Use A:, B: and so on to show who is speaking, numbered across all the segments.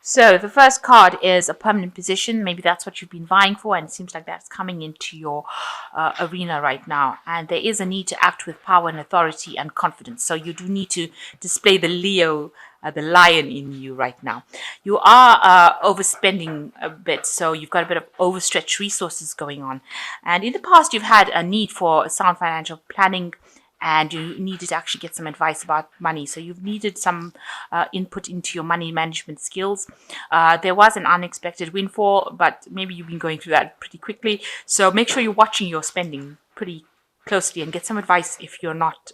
A: So the first card is a permanent position. Maybe that's what you've been vying for, and it seems like that's coming into your arena right now. And there is a need to act with power and authority and confidence. So you do need to display the Leo, the lion in you right now. You are overspending a bit, so you've got a bit of overstretched resources going on. And in the past, you've had a need for sound financial planning, and you needed to actually get some advice about money. So you've needed some input into your money management skills. There was an unexpected windfall, but maybe you've been going through that pretty quickly. So make sure you're watching your spending pretty closely and get some advice if you're not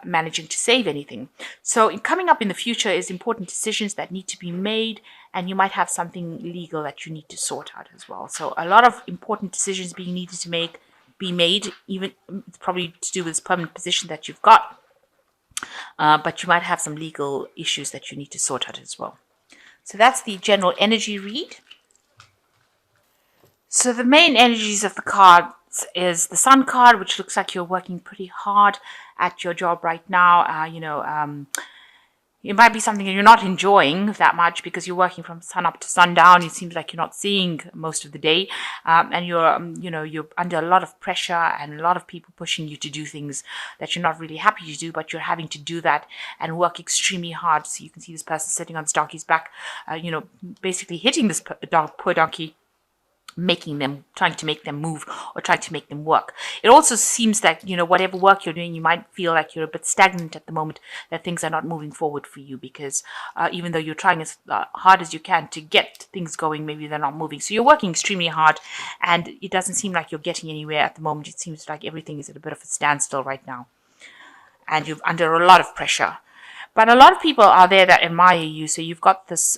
A: managing to save anything. So coming up in the future is important decisions that need to be made, and you might have something legal that you need to sort out as well. So a lot of important decisions being needed to be made, even probably to do with this permanent position that you've got, but you might have some legal issues that you need to sort out as well. So that's the general energy read. So the main energies of the cards is the Sun card, which looks like you're working pretty hard at your job right now. It might be something that you're not enjoying that much because you're working from sun up to sundown. It seems like you're not seeing most of the day, and you're under a lot of pressure and a lot of people pushing you to do things that you're not really happy to do, but you're having to do that and work extremely hard. So you can see this person sitting on this donkey's back, basically hitting this poor donkey, trying to make them move or trying to make them work. It also seems that, whatever work you're doing, you might feel like you're a bit stagnant at the moment, that things are not moving forward for you because even though you're trying as hard as you can to get things going, maybe they're not moving. So you're working extremely hard and it doesn't seem like you're getting anywhere at the moment. It seems like everything is at a bit of a standstill right now and you're under a lot of pressure. But a lot of people are there that admire you. So you've got this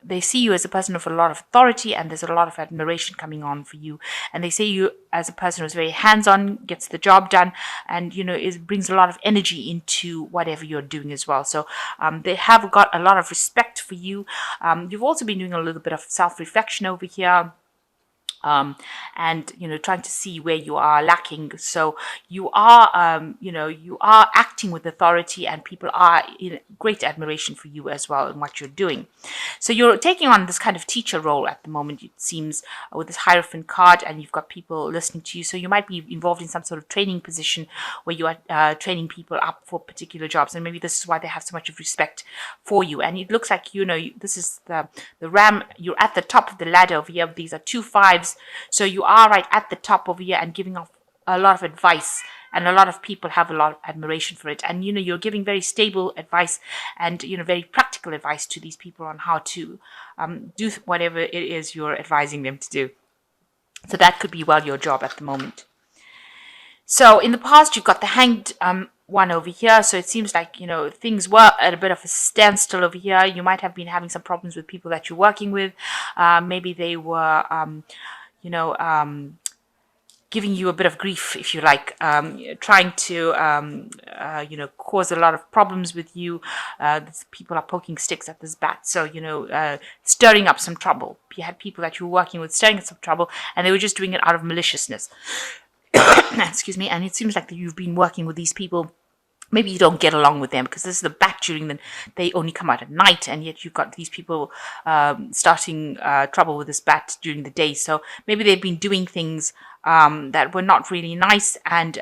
A: they see you as a person of a lot of authority, and there's a lot of admiration coming on for you. And they see you as a person who's very hands-on, gets the job done, and it brings a lot of energy into whatever you're doing as well. So they have got a lot of respect for you. You've also been doing a little bit of self-reflection over here. And trying to see where you are lacking. So you are you are acting with authority, and people are in great admiration for you as well in what you're doing. So you're taking on this kind of teacher role at the moment, it seems, with this Hierophant card, and you've got people listening to you. So you might be involved in some sort of training position where you are training people up for particular jobs, and maybe this is why they have so much of respect for you. And it looks like this is the ram. You're at the top of the ladder over here. These are 2 5s. So you are right at the top over here and giving off a lot of advice, and a lot of people have a lot of admiration for it. And you're giving very stable advice and very practical advice to these people on how to do whatever it is you're advising them to do. So that could be your job at the moment. So in the past, you've got the Hanged one over here. So it seems like, things were at a bit of a standstill over here. You might have been having some problems with people that you're working with. Maybe they were giving you a bit of grief, if you like, trying to, cause a lot of problems with you. People are poking sticks at this bat. So, stirring up some trouble. You had people that you were working with stirring up some trouble, and they were just doing it out of maliciousness. Excuse me. And it seems like that you've been working with these people. Maybe you don't get along with them because this is the bat during they only come out at night, and yet you've got these people starting trouble with this bat during the day. So maybe they've been doing things that were not really nice, and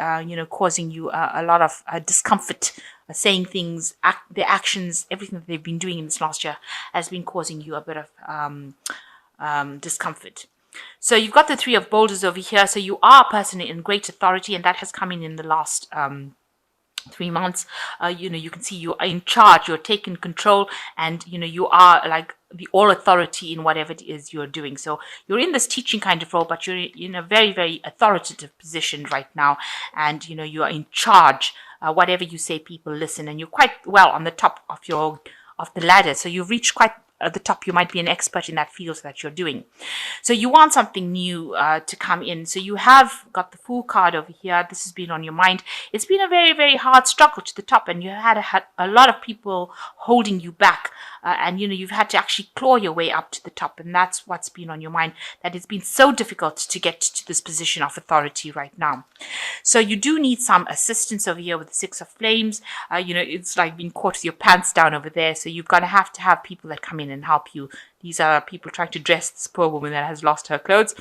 A: causing you a lot of discomfort. Saying things, their actions, everything that they've been doing in this last year has been causing you a bit of discomfort. So you've got the 3 of Boulders over here. So you are a person in great authority, and that has come in the last 3 months. You can see you are in charge, you're taking control, and you are like the all authority in whatever it is you're doing. So you're in this teaching kind of role, but you're in a very, very authoritative position right now, and you are in charge. Whatever you say, people listen, and you're quite well on the top of the ladder. So you've reached quite at the top, you might be an expert in that field that you're doing. So you want something new to come in. So you have got the Fool card over here. This has been on your mind. It's been a very, very hard struggle to the top, and you had a lot of people holding you back. And you've had to actually claw your way up to the top, and that's what's been on your mind, that it's been so difficult to get to this position of authority right now. So you do need some assistance over here with the Six of Flames. It's like being caught with your pants down over there. So you're going to have people that come in and help you. These are people trying to dress this poor woman that has lost her clothes.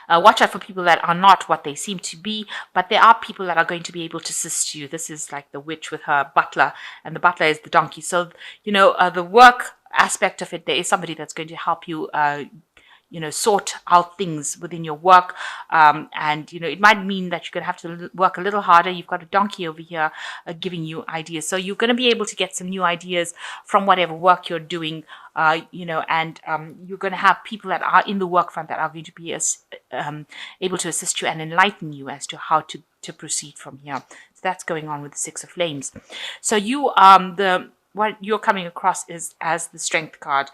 A: Watch out for people that are not what they seem to be, but there are people that are going to be able to assist you. This is like the witch with her butler, and the butler is the donkey. So, the work aspect of it, there is somebody that's going to help you sort out things within your work. And it might mean that you're going to have to work a little harder. You've got a donkey over here giving you ideas. So you're going to be able to get some new ideas from whatever work you're doing, and you're going to have people that are in the work front that are going to be able to assist you and enlighten you as to how to proceed from here. So that's going on with the Six of Flames. So what you're coming across is as the Strength card.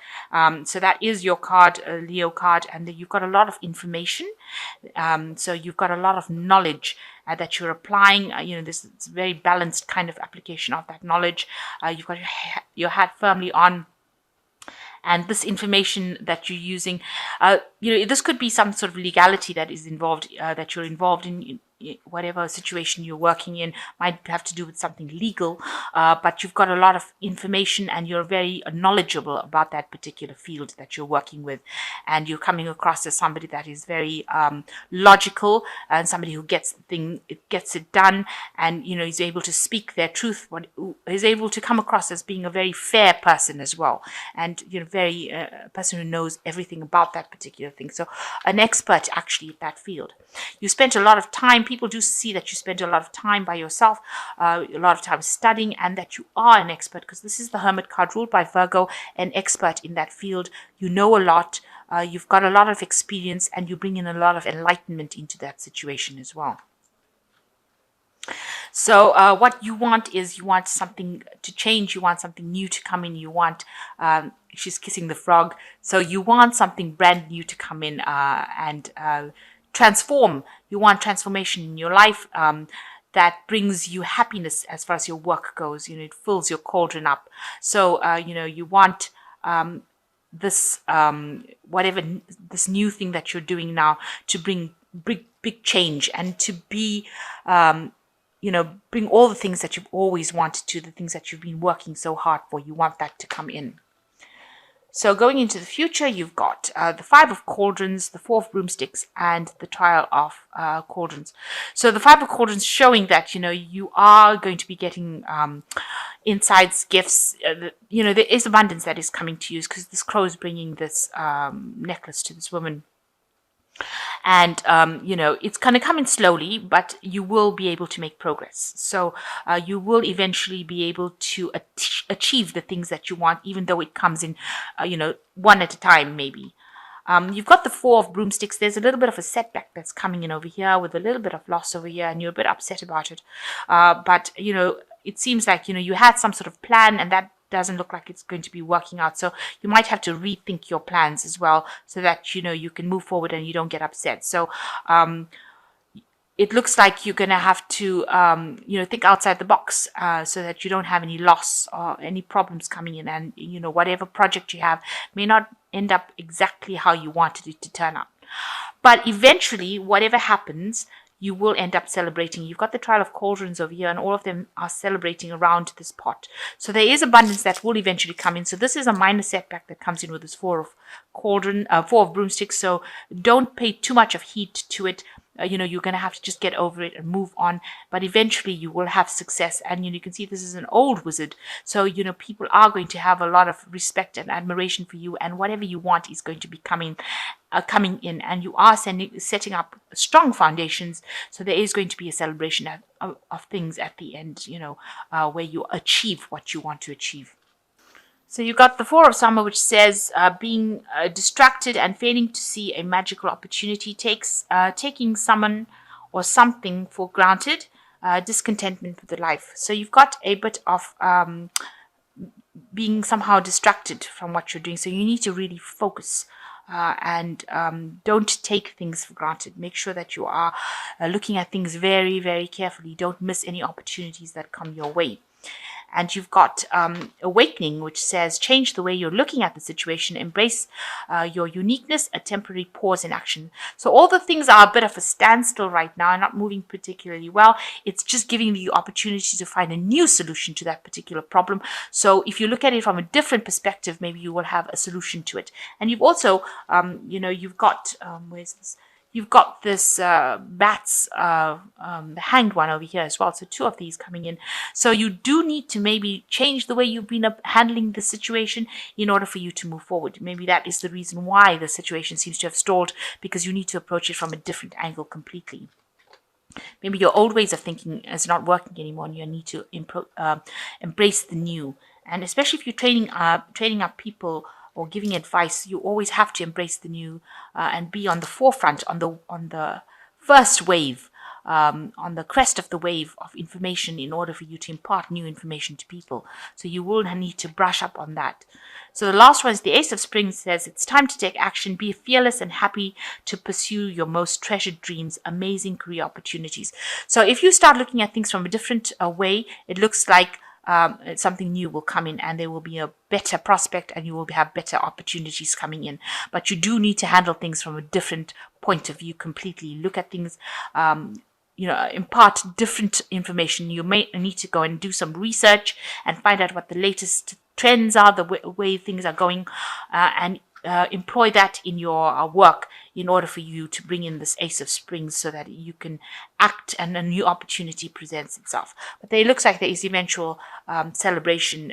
A: So that is your card, Leo card, and you've got a lot of information. So you've got a lot of knowledge that you're applying. This is a very balanced kind of application of that knowledge. You've got your hat firmly on. And this information that you're using, this could be some sort of legality that is involved, that you're involved in whatever situation you're working in. Might have to do with something legal, but you've got a lot of information and you're very knowledgeable about that particular field that you're working with. And you're coming across as somebody that is very logical, and somebody who gets it done, and is able to speak their truth, is able to come across as being a very fair person as well, and very a person who knows everything about that particular thing. So an expert actually at that field. You spent a lot of time. People do see that you spend a lot of time by yourself, a lot of time studying, and that you are an expert, because this is the Hermit card ruled by Virgo, an expert in that field. You know a lot. You've got a lot of experience, and you bring in a lot of enlightenment into that situation as well. So what you want is, you want something to change. You want something new to come in. You want, she's kissing the frog. So you want something brand new to come in and transform. You want transformation in your life that brings you happiness as far as your work goes. It fills your cauldron up. So, you want this, this new thing that you're doing now to bring big change, and to be, bring all the things that you've always wanted to, the things that you've been working so hard for. You want that to come in. So going into the future, you've got the Five of Cauldrons, the Four of Broomsticks, and the Trial of Cauldrons. So the Five of Cauldrons showing that, you are going to be getting insights, gifts. There is abundance that is coming to you, because this crow is bringing this necklace to this woman. And, it's going to come in slowly, but you will be able to make progress. So you will eventually be able to achieve the things that you want, even though it comes in, one at a time, maybe. You've got the Four of Broomsticks. There's a little bit of a setback that's coming in over here, with a little bit of loss over here, and you're a bit upset about it. But, it seems like, you had some sort of plan, and that doesn't look like it's going to be working out. So you might have to rethink your plans as well, so that you can move forward and you don't get upset. So it looks like you're going to have to think outside the box, so that you don't have any loss or any problems coming in, and whatever project you have may not end up exactly how you wanted it to turn out. But eventually, whatever happens, you will end up celebrating. You've got the Trial of Cauldrons over here, and all of them are celebrating around this pot. So there is abundance that will eventually come in. So this is a minor setback that comes in with this Four of Broomsticks. So don't pay too much of heed to it. You're going to have to just get over it and move on. But eventually you will have success. And you can see this is an old wizard. So, people are going to have a lot of respect and admiration for you. And whatever you want is going to be coming in. And you are setting up strong foundations. So there is going to be a celebration of things at the end, where you achieve what you want to achieve. So you got the Four of Summer, which says being distracted and failing to see a magical opportunity, taking someone or something for granted, discontentment with the life. So you've got a bit of being somehow distracted from what you're doing. So you need to really focus. And don't take things for granted. Make sure that you are looking at things very, very carefully. Don't miss any opportunities that come your way. And you've got awakening, which says change the way you're looking at the situation, embrace your uniqueness, a temporary pause in action. So all the things are a bit of a standstill right now, not moving particularly well. It's just giving you the opportunity to find a new solution to that particular problem. So if you look at it from a different perspective, maybe you will have a solution to it. And you've also, you've got, where's this? You've got this bats, the hanged one over here as well. So two of these coming in. So you do need to maybe change the way you've been handling the situation in order for you to move forward. Maybe that is the reason why the situation seems to have stalled, because you need to approach it from a different angle completely. Maybe your old ways of thinking is not working anymore, and you need to embrace the new. And especially if you're training up people or giving advice, you always have to embrace the new and be on the forefront, on the first wave, on the crest of the wave of information, in order for you to impart new information to people. So you will need to brush up on that. So the last one is the Ace of Springs. Says it's time to take action. Be fearless and happy to pursue your most treasured dreams, amazing career opportunities. So if you start looking at things from a different way, it looks like something new will come in, and there will be a better prospect, and you will have better opportunities coming in. But you do need to handle things from a different point of view completely. Look at things, impart different information. You may need to go and do some research and find out what the latest trends are, the way things are going, and employ that in your work in order for you to bring in this Ace of Springs so that you can act and a new opportunity presents itself. But it looks like there is eventual celebration,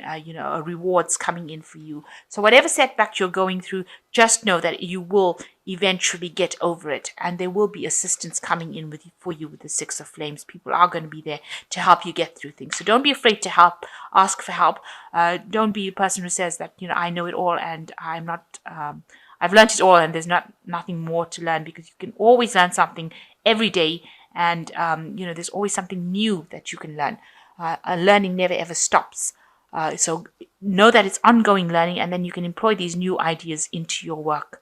A: rewards coming in for you. So whatever setback you're going through, just know that you will eventually get over it, and there will be assistance coming in for you with the Six of Flames. People are going to be there to help you get through things. So don't be afraid to help, ask for help. Don't be a person who says that, I know it all and I'm not, I've learned it all and there's nothing more to learn, because you can always learn something every day, and there's always something new that you can learn. Learning never ever stops. So know that it's ongoing learning, and then you can employ these new ideas into your work.